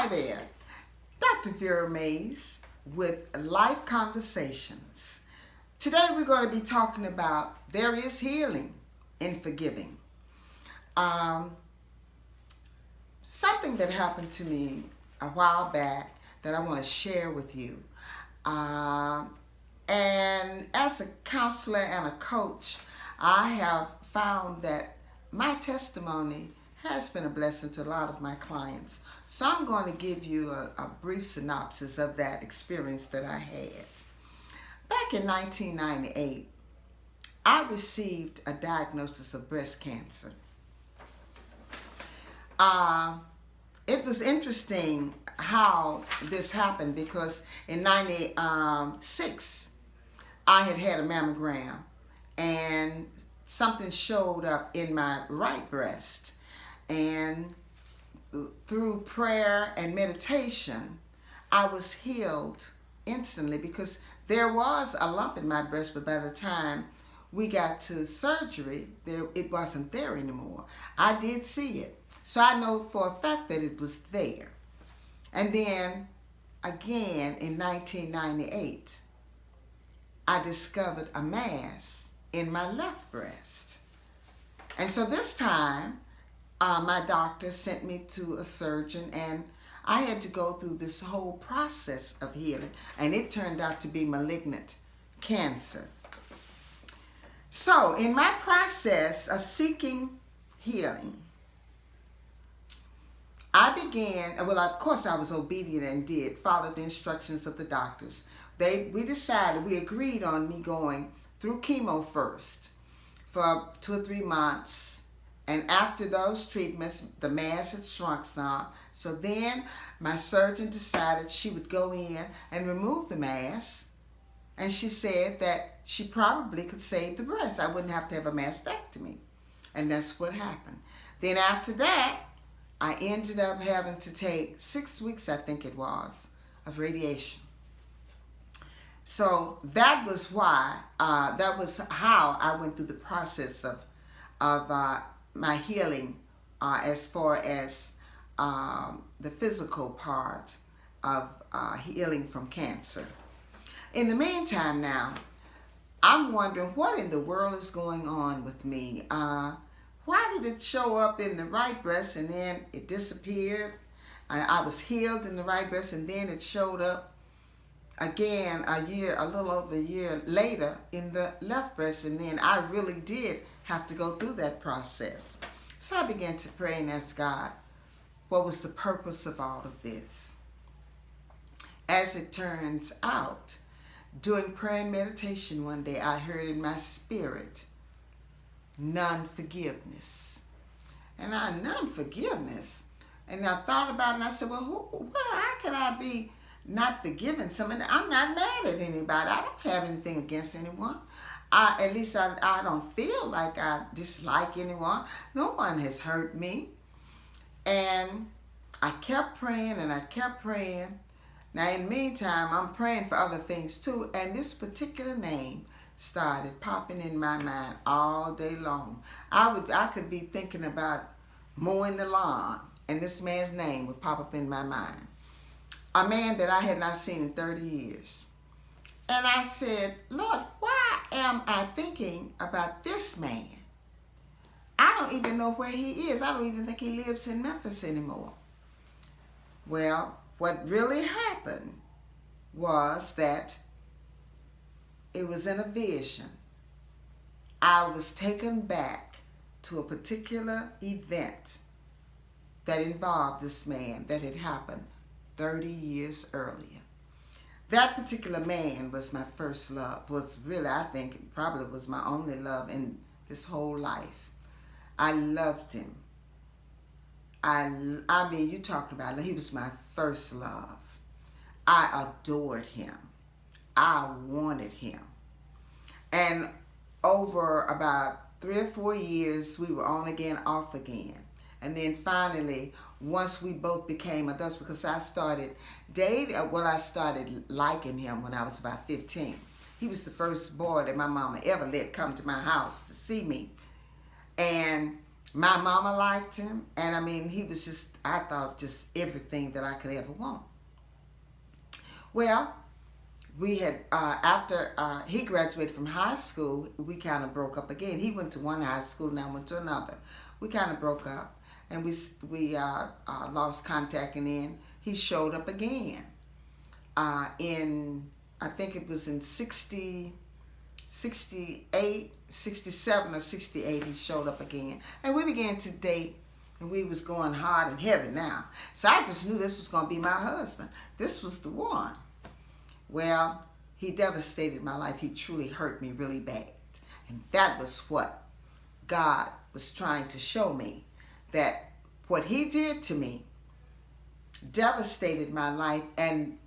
Hi there, Dr. Vera with Life Conversations. Today we're going to be talking about there is healing in forgiving. Something that happened to me a while back that I want to share with you. And as a counselor and a coach, I have found that my testimony has been a blessing to a lot of my clients. So I'm going to give you a brief synopsis of that experience that I had. Back in 1998, I received a diagnosis of breast cancer. It was interesting how this happened because in 96, I had a mammogram and something showed up in my right breast. And through prayer and meditation, I was healed instantly because there was a lump in my breast, but by the time we got to surgery, it wasn't there anymore. I did see it, so I know for a fact that it was there. And then again in 1998, I discovered a mass in my left breast. And so this time, my doctor sent me to a surgeon, and I had to go through this whole process of healing, and it turned out to be malignant cancer. So in my process of seeking healing, I began, well, of course I was obedient and did follow the instructions of the doctors. We agreed on me going through chemo first for 2 or 3 months. And after those treatments, the mass had shrunk some. So then my surgeon decided she would go in and remove the mass. And she said that she probably could save the breast. I wouldn't have to have a mastectomy. And that's what happened. Then after that, I ended up having to take 6 weeks, I think it was, of radiation. So that was why, that was how I went through the process of my healing as far as the physical part of healing from cancer. In the meantime now, I'm wondering what in the world is going on with me. Why did it show up in the right breast and then it disappeared? I was healed in the right breast and then it showed up again a little over a year later in the left breast, and then I really did have to go through that process. So I began to pray and ask God, what was the purpose of all of this? As it turns out, during prayer and meditation one day, I heard in my spirit, non-forgiveness. And non-forgiveness? And I thought about it and I said, well, how could I be not forgiving someone? I'm not mad at anybody. I don't have anything against anyone. At least I don't feel like I dislike anyone. No one has hurt me. And I kept praying and I kept praying. Now in the meantime, I'm praying for other things too. And this particular name started popping in my mind all day long. I could be thinking about mowing the lawn and this man's name would pop up in my mind. A man that I had not seen in 30 years. And I said, Lord, why am I thinking about this man? I don't even know where he is. I don't even think he lives in Memphis anymore. Well, what really happened was that it was in a vision. I was taken back to a particular event that involved this man that had happened 30 years earlier. That particular man was my first love, was really, I think, probably was my only love in this whole life. I loved him. I mean, you talked about it. He was my first love. I adored him. I wanted him. And over about 3 or 4 years, we were on again, off again. And then finally, once we both became adults, because I started dating, I started liking him when I was about 15. He was the first boy that my mama ever let come to my house to see me. And My mama liked him, and I mean, he was just, I thought, just everything that I could ever want. Well, we had, after he graduated from high school, we kind of broke up again. He went to one high school, and I went to another. We kind of broke up, and we lost contact, and then he showed up again. I think it was in 68, 67 or 68, he showed up again. And we began to date, and we was going hard and heavy now. So I just knew this was going to be my husband. This was the one. Well, he devastated my life. He truly hurt me really bad. And that was what God was trying to show me, that what he did to me devastated my life, and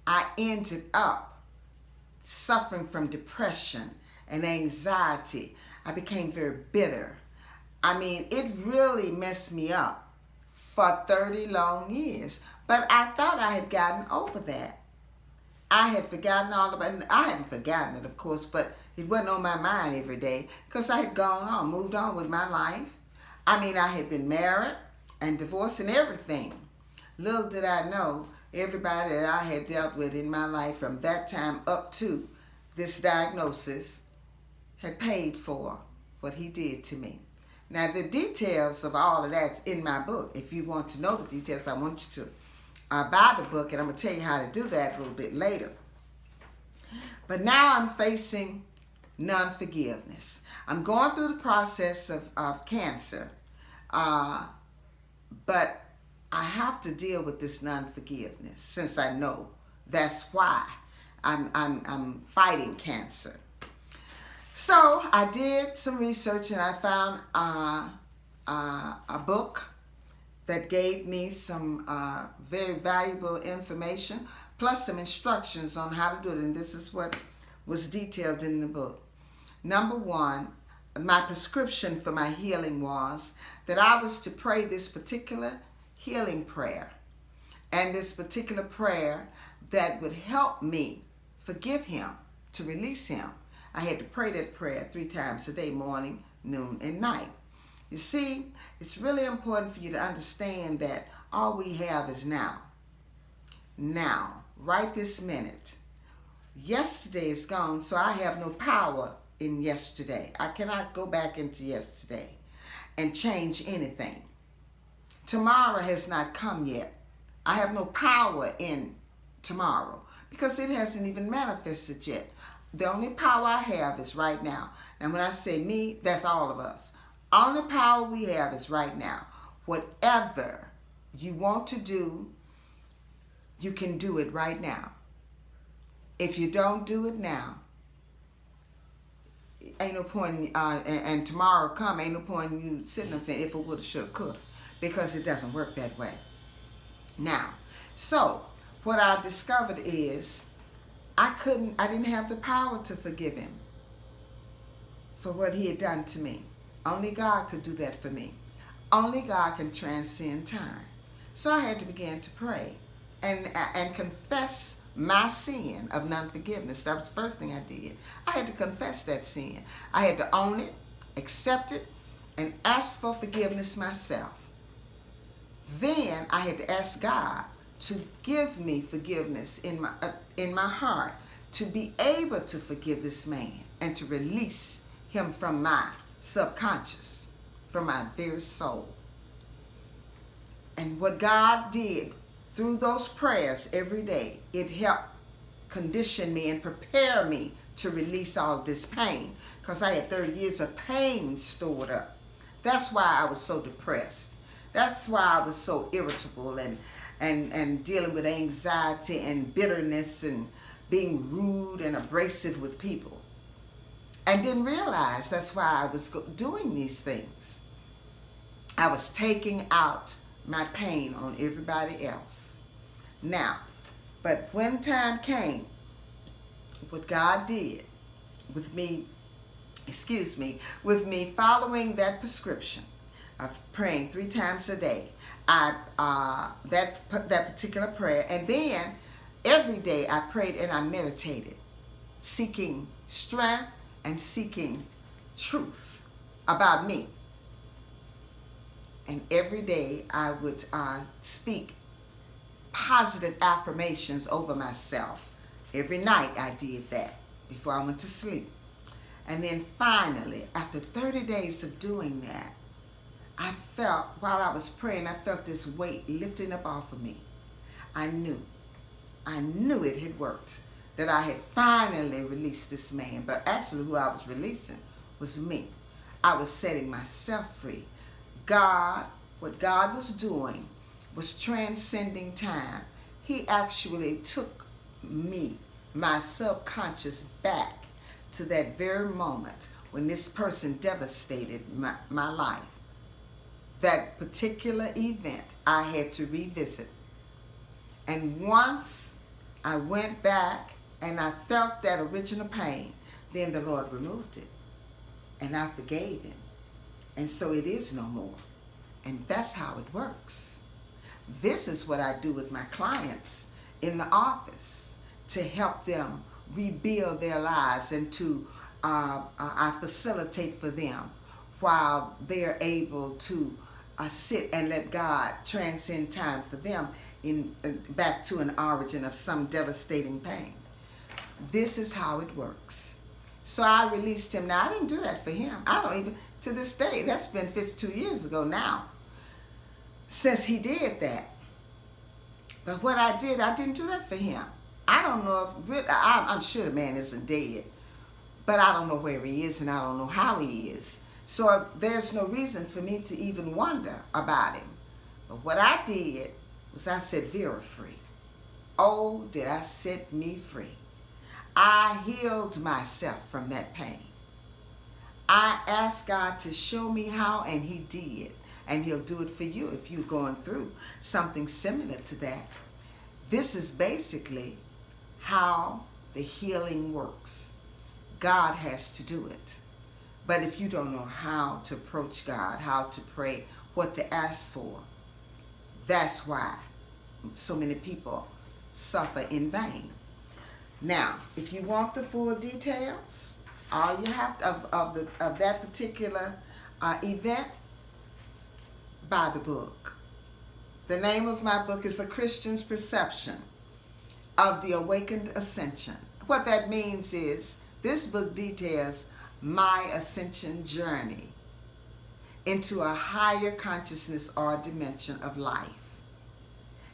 I ended up suffering from depression and anxiety. I became very bitter. I mean, it really messed me up for 30 long years. But I thought I had gotten over that. I had forgotten all about it. I hadn't forgotten it, of course, but it wasn't on my mind every day because I had gone on, moved on with my life. I mean, I had been married and divorced and everything. Little did I know, everybody that I had dealt with in my life from that time up to this diagnosis had paid for what he did to me. Now, the details of all of that's in my book. If you want to know the details, I want you to buy the book, and I'm going to tell you how to do that a little bit later. But now I'm facing non-forgiveness. I'm going through the process of cancer, but I have to deal with this non-forgiveness since I know that's why I'm fighting cancer. So I did some research, and I found a book that gave me some very valuable information, plus some instructions on how to do it. And this is what was detailed in the book. Number one, my prescription for my healing was that I was to pray this particular healing prayer, and this particular prayer that would help me forgive him, to release him. I had to pray that prayer 3 times a day, morning, noon, and night. You see, it's really important for you to understand that all we have is now. Now, right this minute. Yesterday is gone, so I have no power in yesterday. I cannot go back into yesterday and change anything. Tomorrow has not come yet. I have no power in tomorrow because it hasn't even manifested yet. The only power I have is right now. And when I say me, that's all of us. Only power we have is right now. Whatever you want to do, you can do it right now. If you don't do it now, ain't no point, and tomorrow come, ain't no point in you sitting up saying if it woulda, shoulda, coulda, because it doesn't work that way. Now, so what I discovered is I didn't have the power to forgive him for what he had done to me. Only God could do that for me. Only God can transcend time. So I had to begin to pray and confess my sin of non-forgiveness. That was the first thing I did. I had to confess that sin. I had to own it, accept it, and ask for forgiveness myself. Then I had to ask God to give me forgiveness in my heart, to be able to forgive this man and to release him from my subconscious, from my very soul. And what God did through those prayers every day, it helped condition me and prepare me to release all this pain, because I had 30 years of pain stored up. That's why I was so depressed. That's why I was so irritable and dealing with anxiety and bitterness and being rude and abrasive with people. And didn't realize that's why I was doing these things. I was taking out my pain on everybody else. Now, but when time came, what God did with me, with me following that prescription of praying 3 times a day, that particular prayer, and then every day I prayed and I meditated, seeking strength and seeking truth about me. And every day I would speak positive affirmations over myself. Every night I did that before I went to sleep. And then finally, after 30 days of doing that, I felt, while I was praying, I felt this weight lifting up off of me. I knew it had worked, that I had finally released this man. But actually who I was releasing was me. I was setting myself free. What God was doing was transcending time. He actually took me, my subconscious, back to that very moment when this person devastated my life. That particular event I had to revisit. And once I went back and I felt that original pain, then the Lord removed it. And I forgave him. And so it is no more. And that's how it works. This is what I do with my clients in the office to help them rebuild their lives, and to I facilitate for them while they're able to sit and let God transcend time for them back to an origin of some devastating pain. This is how it works. So I released him. Now, I didn't do that for him. I don't even, to this day, that's been 52 years ago now, since he did that. But what I didn't do that for him. I don't know if, I'm sure the man isn't dead, but I don't know where he is and I don't know how he is. So there's no reason for me to even wonder about him. But what I did was I set Vera free. Oh, did I set me free. I healed myself from that pain. I asked God to show me how, and he did. And he'll do it for you if you're going through something similar to that. This is basically how the healing works. God has to do it. But if you don't know how to approach God, how to pray, what to ask for, that's why so many people suffer in vain. Now, if you want the full details, all you have to, of that particular event, buy the book. The name of my book is A Christian's Perception of the Awakened Ascension. What that means is this book details my ascension journey into a higher consciousness or dimension of life.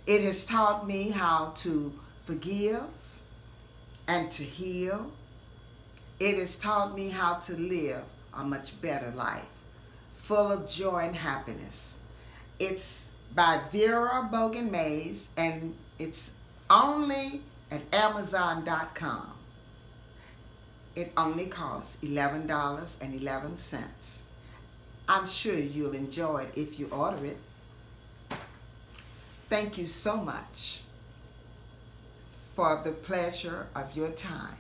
It has taught me how to forgive and to heal. It has taught me how to live a much better life, full of joy and happiness. It's by Vera Bogan Mays, and it's only at Amazon.com. It only costs $11.11. I'm sure you'll enjoy it if you order it. Thank you so much for the pleasure of your time.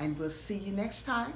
And we'll see you next time.